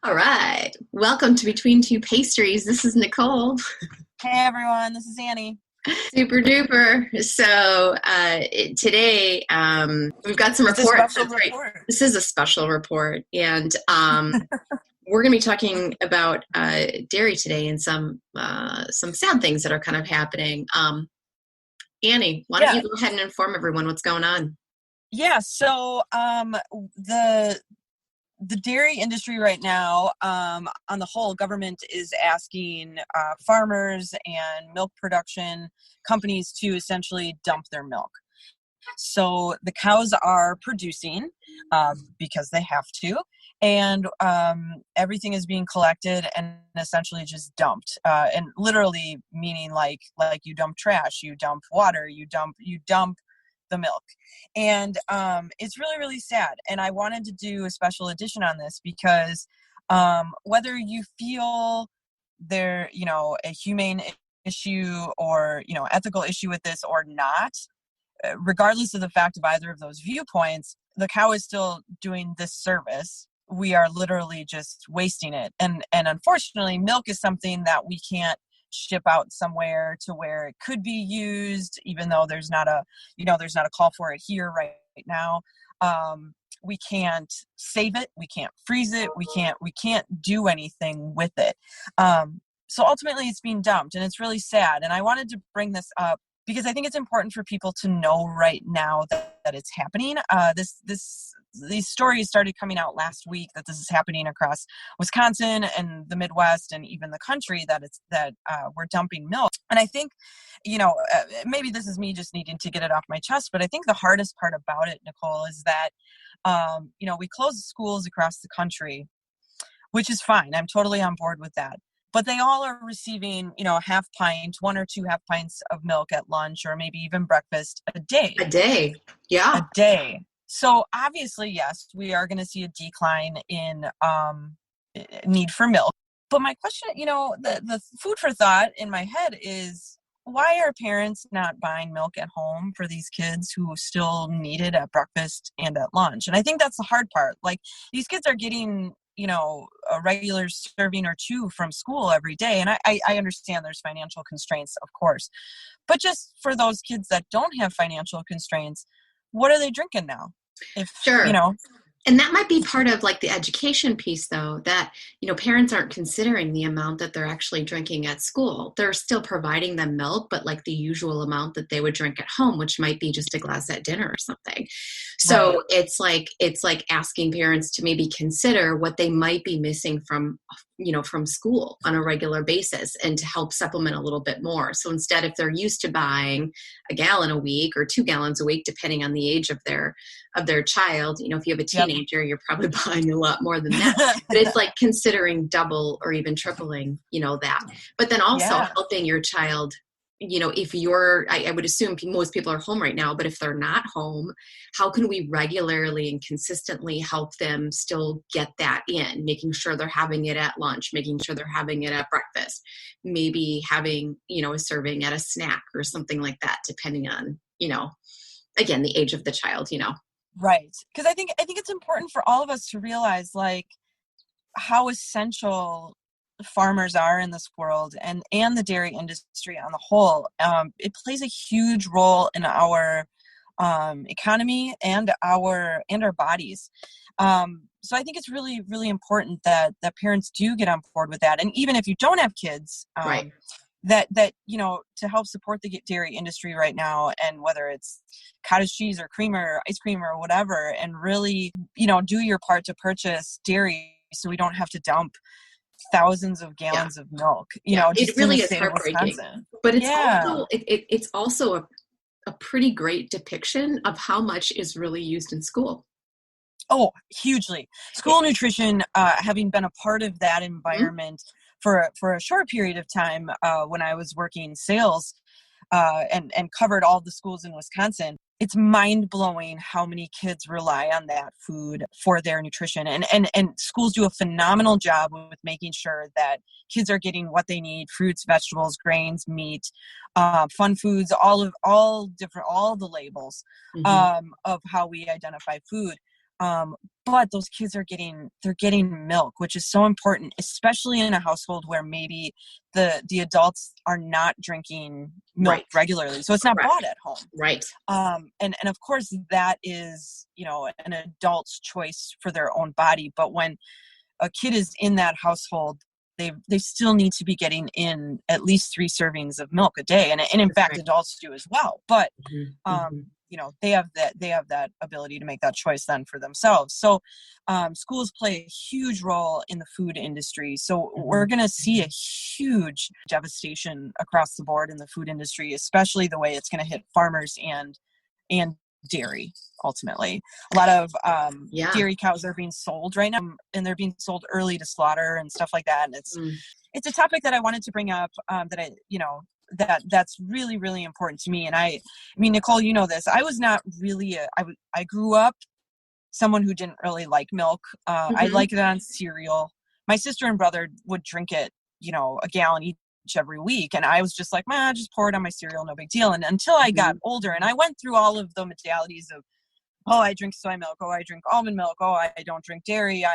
All right. Welcome to Between Two Pastries. This is Nicole. Hey everyone, this is Annie. Super duper. So today we've got some It's a reports. special That's right. report. This is a special report. And we're going to be talking about dairy today and some sad things that are kind of happening. Annie, why don't you go ahead and inform everyone what's going on? Yeah, so the dairy industry right now, on the whole, government is asking farmers and milk production companies to essentially dump their milk. So the cows are producing because they have to, and everything is being collected and essentially just dumped. And literally meaning like you dump trash, you dump water, you dump the milk. And it's really, really sad. And I wanted to do a special edition on this because whether you feel there, a humane issue or, ethical issue with this or not, regardless of the fact of either of those viewpoints, the cow is still doing this service. We are literally just wasting it. And unfortunately, milk is something that we can't ship out somewhere to where it could be used, even though there's not a call for it here right now. We can't save it. We can't freeze it. We can't do anything with it. So ultimately it's being dumped, and it's really sad. And I wanted to bring this up because I think it's important for people to know right now that it's happening. These stories started coming out last week that this is happening across Wisconsin and the Midwest and even the country, that we're dumping milk. And I think, maybe this is me just needing to get it off my chest, but I think the hardest part about it, Nicole, is that, we closed schools across the country, which is fine. I'm totally on board with that. But they all are receiving, half pint, 1 or 2 half pints of milk at lunch or maybe even breakfast a day. A day. Yeah. A day. So obviously, yes, we are going to see a decline in need for milk. But my question, the food for thought in my head is, why are parents not buying milk at home for these kids who still need it at breakfast and at lunch? And I think that's the hard part. Like, these kids are getting a regular serving or 2 from school every day. And I understand there's financial constraints, of course. But just for those kids that don't have financial constraints, what are they drinking now? Sure. And that might be part of like the education piece, though, that, parents aren't considering the amount that they're actually drinking at school. They're still providing them milk, but like the usual amount that they would drink at home, which might be just a glass at dinner or something. So right. It's like asking parents to maybe consider what they might be missing from school on a regular basis and to help supplement a little bit more. So instead, if they're used to buying a gallon a week or 2 gallons a week, depending on the age of their child, if you have a teenager, you're probably buying a lot more than that. But it's like considering double or even tripling, that. But then also helping your child, if I would assume most people are home right now, but if they're not home, how can we regularly and consistently help them still get that in, making sure they're having it at lunch, making sure they're having it at breakfast, maybe having, a serving at a snack or something like that, depending on, again, the age of the child, Right. Because I think it's important for all of us to realize, like, how essential farmers are in this world and the dairy industry on the whole. It plays a huge role in our economy and our bodies. So I think it's really, really important that parents do get on board with that. And even if you don't have kids, right. that to help support the dairy industry right now, and whether it's cottage cheese or creamer or ice cream or whatever, and really, do your part to purchase dairy so we don't have to dump thousands of gallons of milk, just it really in the is state heartbreaking. of Wisconsin. But it's also it's also a pretty great depiction of how much is really used in school. Oh, hugely. School nutrition, having been a part of that environment for a short period of time when I was working sales and covered all the schools in Wisconsin, it's mind-blowing how many kids rely on that food for their nutrition. And schools do a phenomenal job with making sure that kids are getting what they need: fruits, vegetables, grains, meat, fun foods, all the labels of how we identify food. But those kids they're getting milk, which is so important, especially in a household where maybe the adults are not drinking milk Right. regularly. So it's not Correct. bought at home. Right. And of course that is, an adult's choice for their own body. But when a kid is in that household, they still need to be getting in at least 3 servings of milk a day. And in That's fact, right. adults do as well. But, Mm-hmm. Mm-hmm. they have that ability to make that choice then for themselves. So schools play a huge role in the food industry. So we're going to see a huge devastation across the board in the food industry, especially the way it's going to hit farmers and dairy. Ultimately, a lot of dairy cows are being sold right now, and they're being sold early to slaughter and stuff like that. And it's a topic that I wanted to bring up, that's really, really important to me. And I mean, Nicole, you know this. I was not really I grew up someone who didn't really like milk. I like it on cereal. My sister and brother would drink it, a gallon each every week. And I was just like, man, just pour it on my cereal. No big deal. And until I got older and I went through all of the modalities of, oh, I drink soy milk. Oh, I drink almond milk. Oh, I don't drink dairy.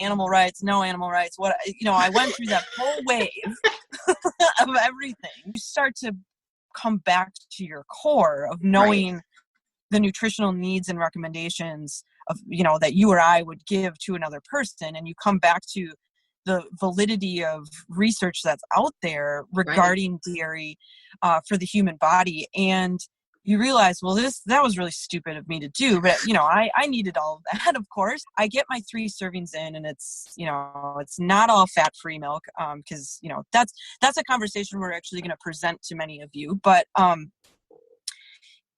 Animal rights, no animal rights. I went through that whole wave of everything. You start to come back to your core of knowing the nutritional needs and recommendations of, that you or I would give to another person. And you come back to the validity of research that's out there regarding dairy for the human body. And you realize, well, that was really stupid of me to do, but I needed all of that. Of course, I get my 3 servings in, and it's not all fat-free milk, because that's a conversation we're actually going to present to many of you. But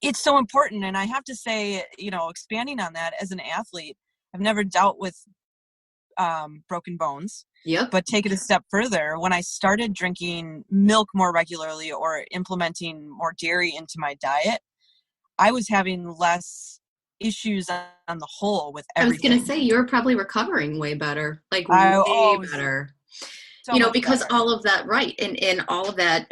it's so important, and I have to say, expanding on that, as an athlete, I've never dealt with broken bones. Yep. But take it a step further. When I started drinking milk more regularly or implementing more dairy into my diet, I was having less issues on the whole with everything. I was going to say, you're probably recovering way better, like way better. So because better. all of that, and all of that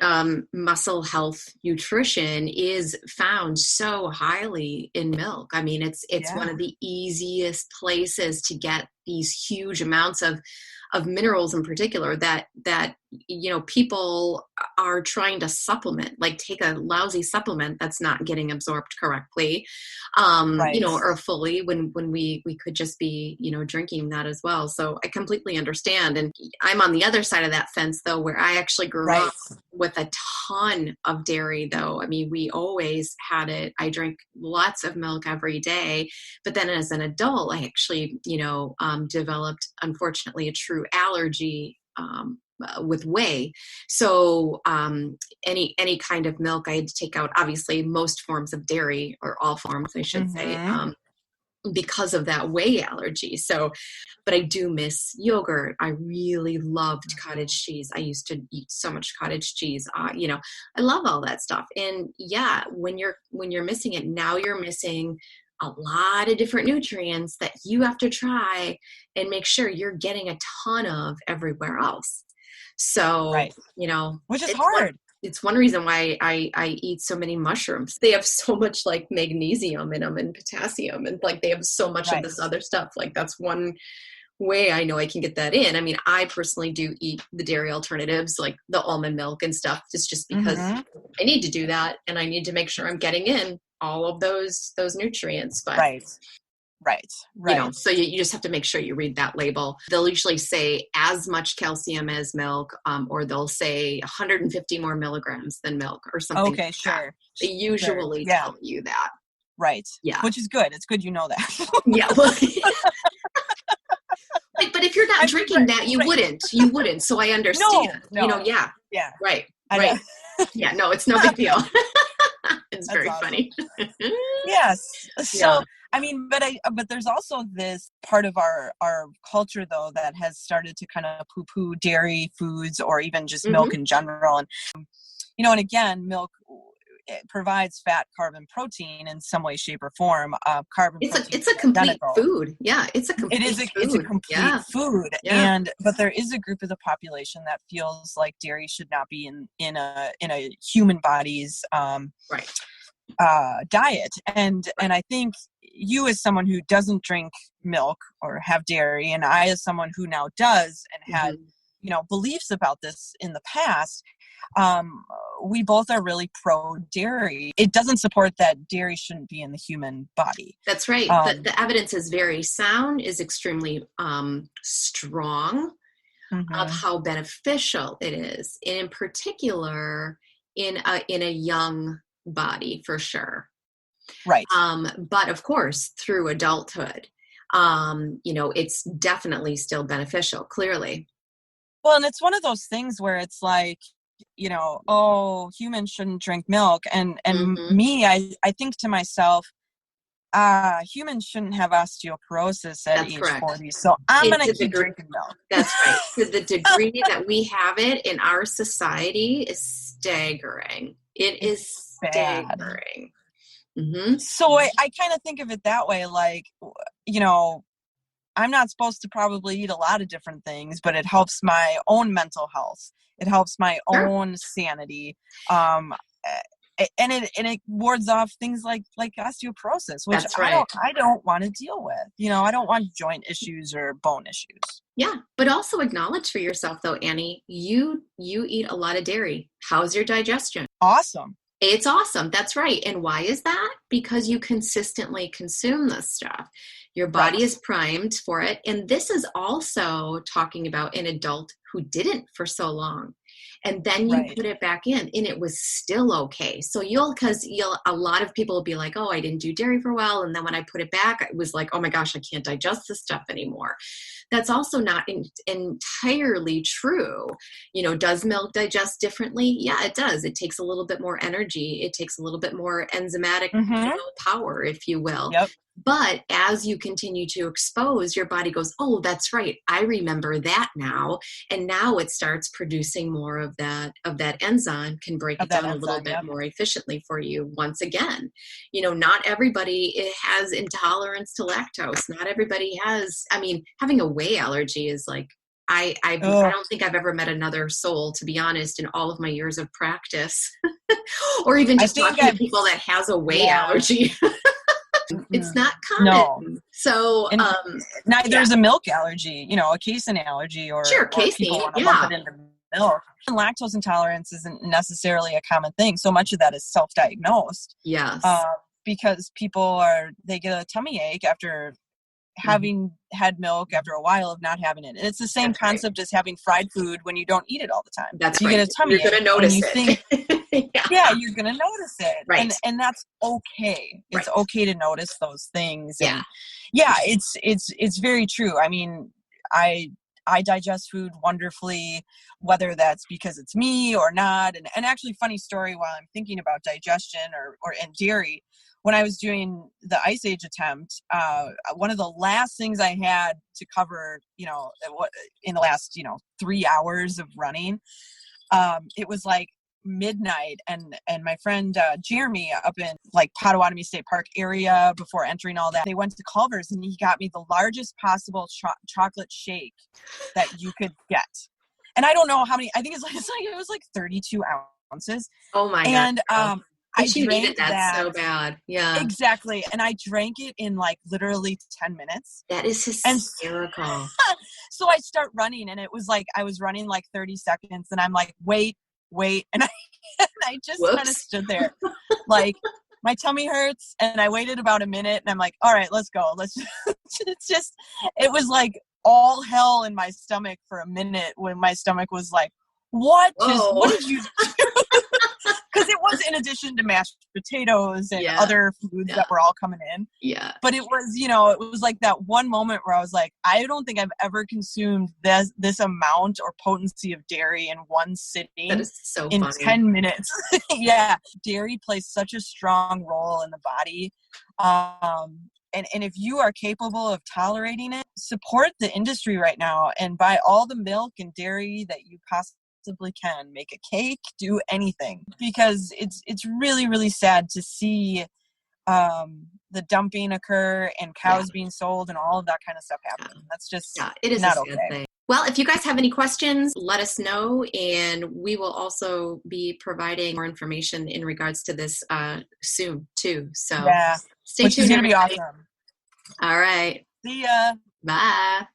muscle health nutrition is found so highly in milk. I mean, it's one of the easiest places to get these huge amounts of minerals in particular that people are trying to supplement, like take a lousy supplement that's not getting absorbed correctly, or fully when we could just be, drinking that as well. So I completely understand. And I'm on the other side of that fence though, where I actually grew up with a ton of dairy though. I mean, we always had it. I drank lots of milk every day, but then as an adult, I actually, developed, unfortunately, a true allergy with whey. So any kind of milk, I had to take out, obviously, most forms of dairy, or all forms, I should say, because of that whey allergy. So, but I do miss yogurt. I really loved cottage cheese. I used to eat so much cottage cheese. I love all that stuff. And when you're missing it, now you're missing a lot of different nutrients that you have to try and make sure you're getting a ton of everywhere else. So, which is hard. It's one reason why I eat so many mushrooms. They have so much like magnesium in them and potassium, and like they have so much of this other stuff. Like that's one way I know I can get that in. I mean, I personally do eat the dairy alternatives, like the almond milk and stuff, just because I need to do that, and I need to make sure I'm getting in all of those nutrients. But so you just have to make sure you read that label. They'll usually say as much calcium as milk, or they'll say 150 more milligrams than milk or something. Okay, sure. They usually tell you that. Right. Yeah. Which is good. It's good you know that. Yeah. Well, but if you're not drinking that, you wouldn't. So I understand. No. Yeah. Right. Yeah. No, it's no big deal. It's very funny. Yes. So, I mean, but there's also this part of our culture though that has started to kind of poo-poo dairy foods, or even just milk in general. And, and again, milk, it provides fat, carb, and protein in some way, shape, or form. It's a complete food. Yeah, it's a complete food. It's a complete food. Yeah. But there is a group of the population that feels like dairy should not be in a human body's diet. And I think, you as someone who doesn't drink milk or have dairy, and I as someone who now does and had, Mhm. beliefs about this in the past, we both are really pro dairy. It doesn't support that dairy shouldn't be in the human body. That's right. The evidence is very sound, is extremely strong of Mhm. how beneficial it is, in particular in a young body, for sure. Right. But of course, through adulthood, it's definitely still beneficial, clearly. Well, and it's one of those things where it's like, oh, humans shouldn't drink milk. And Hmm. me, I think to myself, humans shouldn't have osteoporosis at That's age correct. 40. So I'm It, going to to the keep degree, drinking milk. that's right. To the degree that we have it in our society is staggering. It is It's bad. staggering. Hmm. So I kind of think of it that way, like, you know, I'm not supposed to probably eat a lot of different things, but it helps my own mental health. It helps my Sure. own sanity. And it wards off things like osteoporosis, which That's I right. don't want to deal with. I don't want joint issues or bone issues. Yeah, but also acknowledge for yourself though, Annie, you eat a lot of dairy. How's your digestion? Awesome. It's awesome. That's right. And why is that? Because you consistently consume this stuff. Your body Right. is primed for it. And this is also talking about an adult who didn't for so long. And then you Right. put it back in and it was still okay. So a lot of people will be like, oh, I didn't do dairy for a while. And then when I put it back, it was like, oh my gosh, I can't digest this stuff anymore. That's also not entirely true. Does milk digest differently? Yeah, it does. It takes a little bit more energy. It takes a little bit more enzymatic, Mm-hmm. power, if you will. Yep. But as you continue to expose, your body goes, oh, that's right. I remember that now. And now it starts producing more of that enzyme, can break Of it that down a little enzyme. bit Yep. more efficiently for you once again. Not everybody has intolerance to lactose. Not everybody has, I mean, having a whey allergy is like, I Ugh. don't think I've ever met another soul, to be honest, in all of my years of practice, or even I just think talking to I've, people that has a whey yeah. allergy. It's Mm-mm. not No. common. So, And neither yeah, is a milk allergy, a casein allergy, sure, or people casein, want to lump yeah, it into milk. And lactose intolerance isn't necessarily a common thing. So much of that is self-diagnosed, yes. uh, because they get a tummy ache after Mhm. having had milk after a while of not having it. And it's the same That's right. concept as having fried food when you don't eat it all the time. That's You get right. a You're tummy going to ache and notice you think, it. Yeah, yeah, you're going to notice it. right, And that's okay. It's right. okay to notice those things. Yeah, And yeah, it's very true. I mean, I I digest food wonderfully, whether that's because it's me or not. And actually, funny story while I'm thinking about digestion or and dairy, when I was doing the Ice Age attempt, one of the last things I had to cover, in the last, 3 hours of running, it was like midnight, and my friend Jeremy up in like Potawatomi State Park area, before entering all that, they went to Culver's and he got me the largest possible chocolate shake that you could get. And I don't know how many, I think it was like 32 ounces. oh my god, And girl. I But you needed drank that that. so bad. Yeah, Exactly. And I drank it in like literally 10 minutes. that is And hysterical. so I start running, and it was like I was running like 30 seconds, and I'm like, wait. And I just kind of Whoops. stood there like, my tummy hurts, and I waited about a minute, and I'm like, all right, let's go. It's just, it was like all hell in my stomach for a minute, when my stomach was like, what Whoa. did you do? Because it was in addition to mashed potatoes and Yeah, other foods yeah, that were all coming in. yeah. But it was like that one moment where I was like, I don't think I've ever consumed this amount or potency of dairy in one That sitting is so in funny. 10 minutes. Yeah. Dairy plays such a strong role in the body. And if you are capable of tolerating it, support the industry right now and buy all the milk and dairy that you possibly can. Make a cake, do anything, because it's really, really sad to see the dumping occur and Yeah, cows being sold and all of that kind of stuff yeah, happening. That's just yeah. It is a not sad okay. thing. Well, if you guys have any questions, let us know, and we will also be providing more information in regards to this soon too. So Yeah, stay which is tuned, going to be everybody. awesome. All right. See ya. Bye.